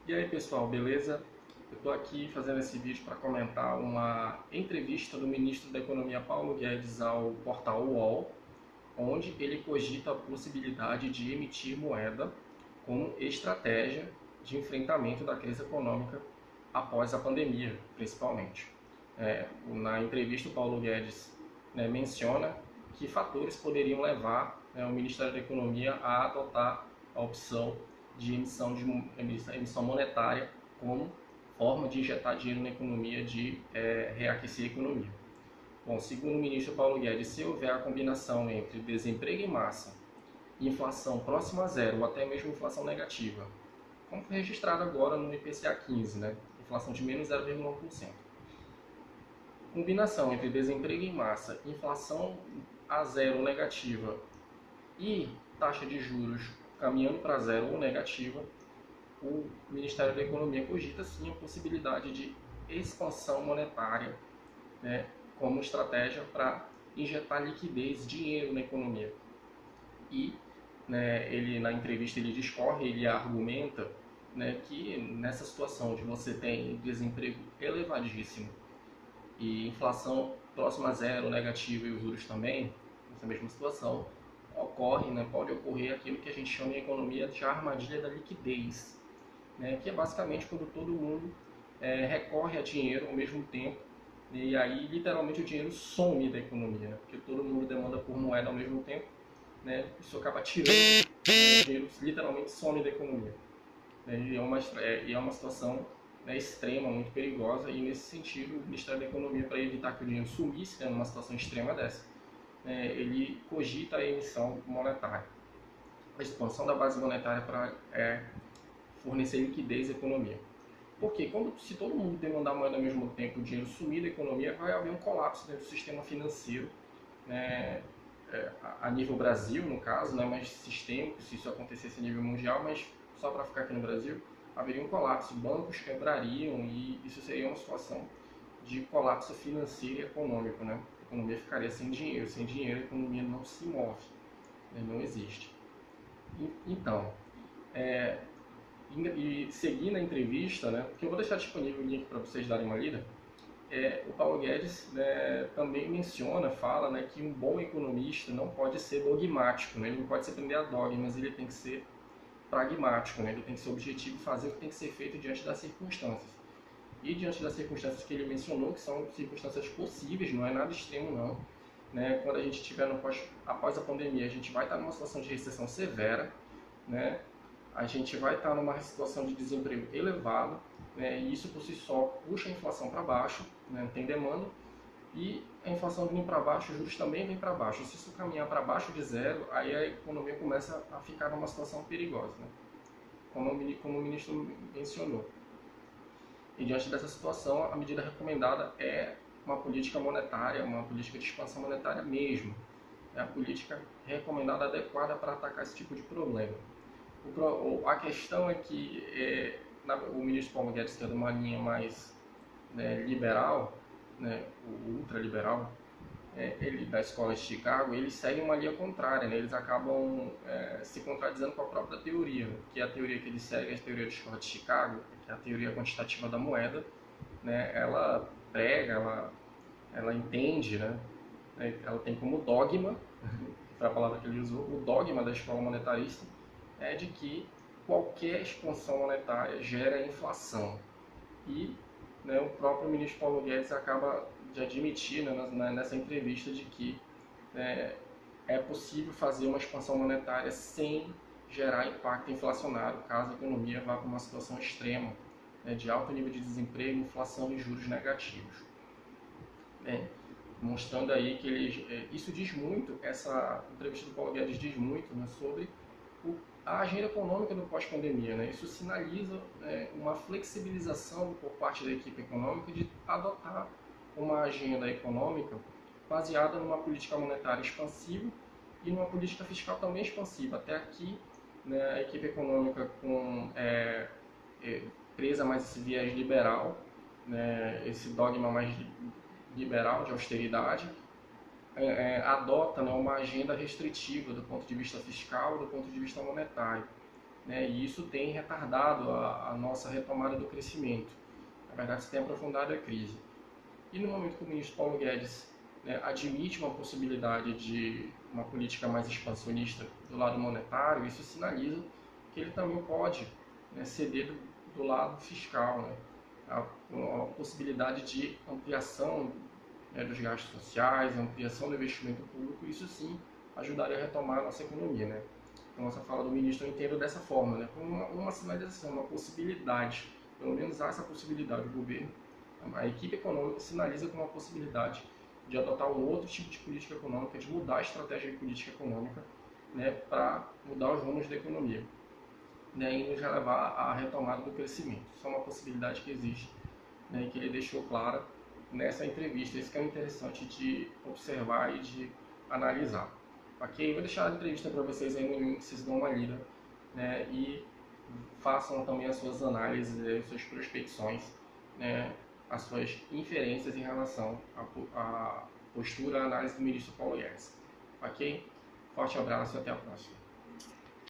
E aí pessoal, beleza? Eu estou aqui fazendo esse vídeo para comentar uma entrevista do ministro da Economia Paulo Guedes ao portal UOL, onde ele cogita a possibilidade de emitir moeda como estratégia de enfrentamento da crise econômica após a pandemia, principalmente. Na entrevista, o Paulo Guedes menciona que fatores poderiam levar o Ministério da Economia a adotar a opção de emissão monetária como forma de injetar dinheiro na economia, de reaquecer a economia. Bom, segundo o ministro Paulo Guedes, se houver a combinação entre desemprego em massa, inflação próxima a zero ou até mesmo inflação negativa, como foi registrado agora no IPCA 15, inflação de menos 0,1%. Combinação entre desemprego em massa, inflação a zero ou negativa e taxa de juros caminhando para zero ou negativa, o Ministério da Economia cogita sim a possibilidade de expansão monetária, como estratégia para injetar liquidez, dinheiro na economia. E ele na entrevista ele discorre, ele argumenta que nessa situação de você tem desemprego elevadíssimo e inflação próxima a zero, negativa e os juros também, nessa mesma situação, pode ocorrer aquilo que a gente chama em economia de armadilha da liquidez, que é basicamente quando todo mundo recorre a dinheiro ao mesmo tempo, e aí literalmente o dinheiro some da economia, porque todo mundo demanda por moeda ao mesmo tempo, isso acaba tirando o dinheiro, literalmente some da economia. E é uma situação extrema, muito perigosa, e nesse sentido o Ministério da Economia, para evitar que o dinheiro sumisse numa situação extrema dessa, ele cogita a emissão monetária, a expansão da base monetária para fornecer liquidez à economia. Porque se todo mundo demandar moeda ao mesmo tempo, o dinheiro sumir da economia, vai haver um colapso dentro do sistema financeiro, a nível Brasil, no caso, mas sistêmico, se isso acontecesse a nível mundial, mas só para ficar aqui no Brasil, haveria um colapso, bancos quebrariam e isso seria uma situação de colapso financeiro e econômico, A economia ficaria sem dinheiro a economia não se move, não existe. Então, e seguindo a entrevista, que eu vou deixar disponível o link para vocês darem uma lida, o Paulo Guedes também fala que um bom economista não pode ser dogmático, ele não pode se prender a dogmas, ele tem que ser pragmático, ele tem que ser objetivo e fazer o que tem que ser feito diante das circunstâncias. E diante das circunstâncias que ele mencionou, que são circunstâncias possíveis, não é nada extremo não, quando a gente estiver após a pandemia, a gente vai estar numa situação de recessão severa, a gente vai estar numa situação de desemprego elevado, e isso por si só puxa a inflação para baixo, tem demanda, e a inflação vindo para baixo, os juros também vêm para baixo. Se isso caminhar para baixo de zero, aí a economia começa a ficar numa situação perigosa, como o ministro mencionou. E diante dessa situação, a medida recomendada é uma política monetária, uma política de expansão monetária mesmo. É a política recomendada adequada para atacar esse tipo de problema. A questão é que o ministro Paulo Guedes, que é de uma linha mais liberal, o ultraliberal, ele da escola de Chicago, eles seguem uma linha contrária, eles acabam se contradizendo com a própria teoria, que a teoria que eles seguem é a teoria da escola de Chicago, que é a teoria quantitativa da moeda, ela prega, ela entende, ela tem como dogma, que foi a palavra que ele usou, o dogma da escola monetarista é de que qualquer expansão monetária gera inflação. E o próprio ministro Paulo Guedes acaba de admitir nessa entrevista de que é possível fazer uma expansão monetária sem gerar impacto inflacionário, caso a economia vá para uma situação extrema de alto nível de desemprego, inflação e juros negativos. Mostrando aí que isso diz muito, essa entrevista do Paulo Guedes diz muito sobre a agenda econômica do pós-pandemia. Isso sinaliza uma flexibilização por parte da equipe econômica de adotar uma agenda econômica baseada numa política monetária expansiva e numa política fiscal também expansiva. Até aqui, a equipe econômica presa mais esse viés liberal, esse dogma mais liberal de austeridade, adota uma agenda restritiva do ponto de vista fiscal e do ponto de vista monetário. né, e isso tem retardado a nossa retomada do crescimento. Na verdade, isso tem aprofundado a crise. E no momento que o ministro Paulo Guedes, né, admite uma possibilidade de uma política mais expansionista do lado monetário, isso sinaliza que ele também pode, né, ceder do lado fiscal, né, a possibilidade de ampliação, né, dos gastos sociais, ampliação do investimento público, isso sim ajudaria a retomar a nossa economia. Né? Então, essa fala do ministro eu entendo dessa forma, né, como uma sinalização, uma possibilidade, pelo menos há essa possibilidade. O governo, a equipe econômica sinaliza com uma possibilidade de adotar um outro tipo de política econômica, de mudar a estratégia de política econômica, né, para mudar os rumos da economia, né, e nos levar à retomada do crescimento. Isso é uma possibilidade que existe, né, e que ele deixou clara nessa entrevista. Isso que é interessante de observar e de analisar. Ok? Eu vou deixar a entrevista para vocês aí no link, vocês dão uma lida, né, e façam também as suas análises, as suas prospecções, né, as suas inferências em relação à postura, à análise do ministro Paulo Guedes. Ok? Forte abraço e até a próxima.